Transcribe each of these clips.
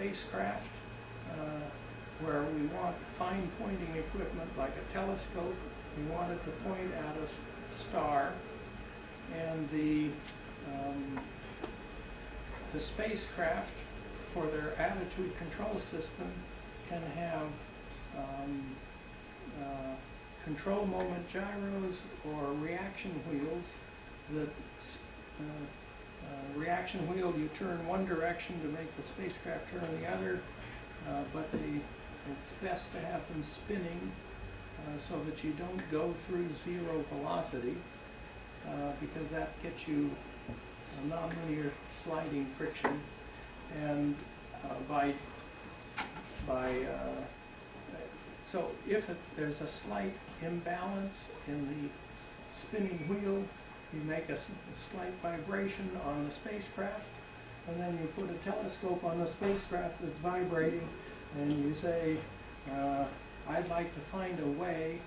spacecraft where we want fine pointing equipment like a telescope. We want it to point at a star, and the spacecraft, for their attitude control system, can have control moment gyros or reaction wheels. The reaction wheel, you turn one direction to make the spacecraft turn the other, but it's best to have them spinning so that you don't go through zero velocity, because that gets you a nonlinear sliding friction, and so if there's a slight imbalance in the spinning wheel, you make a slight vibration on the spacecraft, and then you put a telescope on the spacecraft that's vibrating, and you say, I'd like to find a way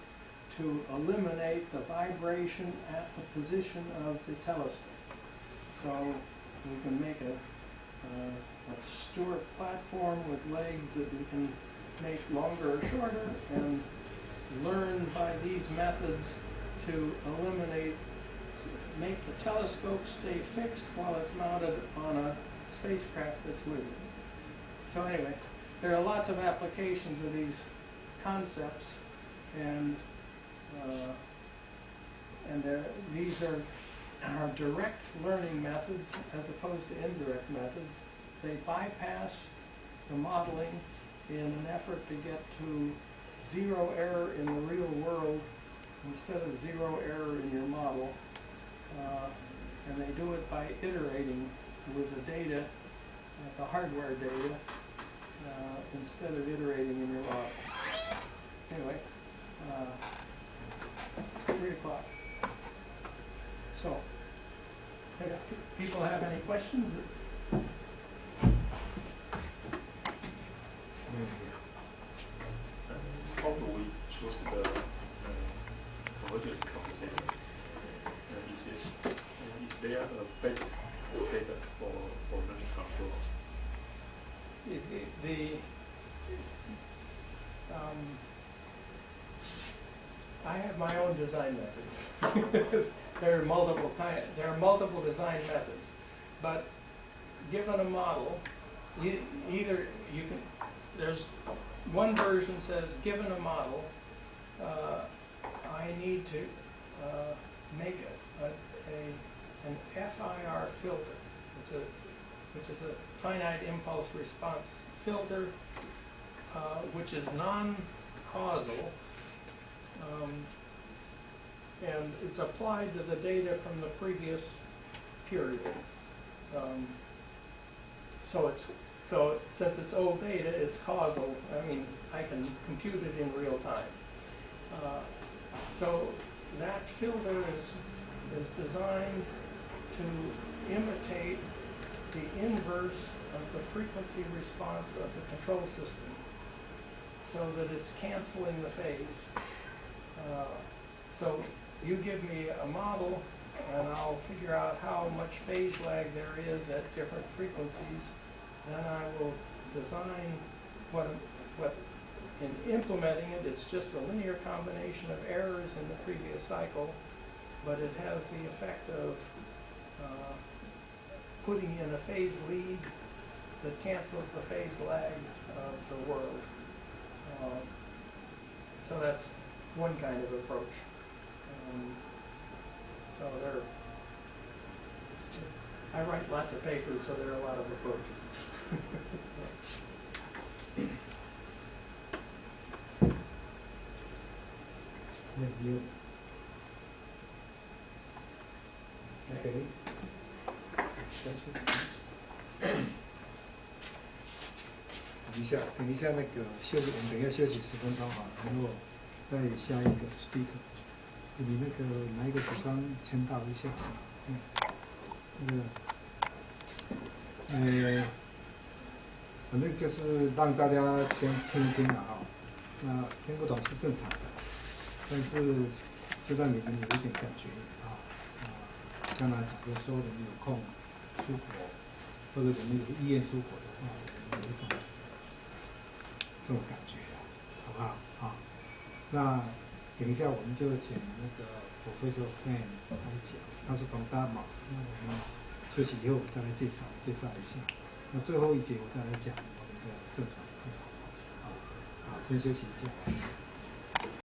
to eliminate the vibration at the position of the telescope. So we can make a Stewart platform with legs that we can make longer or shorter, and learn by these methods to make the telescope stay fixed while it's mounted on a spacecraft that's wiggling. So anyway, there are lots of applications of these concepts, and these are direct learning methods as opposed to indirect methods. They bypass the modeling in an effort to get to zero error in the real world instead of zero error in your model. And they do it by iterating with the data, the hardware data, instead of iterating in your model. Anyway, 3 o'clock. So, people have any questions? How do we choose the convergence compensator? Is there a basic compensator for learning control? I have my own design methods. There are multiple design methods, but given a model, there's one version says, given a model, I need to make an FIR filter, which is a finite impulse response filter, which is non-causal, and it's applied to the data from the previous period. So since it's old data, it's causal. I mean, I can compute it in real time. So that filter is designed to imitate the inverse of the frequency response of the control system, so that it's canceling the phase. So you give me a model, and I'll figure out how much phase lag there is at different frequencies. Then I will design what in implementing it, it's just a linear combination of errors in the previous cycle, but it has the effect of putting in a phase lead that cancels the phase lag of the world. So that's one kind of approach. I write lots of papers, so there are a lot of approaches. You. Okay.等一下那个休息，我们等一下休息10分钟哈，然后再下一个 speaker。你那个拿一个纸张签到一下。反正就是让大家先听一听了哈，那听不懂是正常的，但是就让你们有一点感觉啊。刚才假如说你有空出国，或者我们有意愿出国的话，我们有一种这种感觉好不好？好，那等一下我们就请那个 Professor Fan 来讲，他是从大马，那我们休息以后我再来介绍一下。那最后一节我再来讲我们的正常课。好，先休息一下。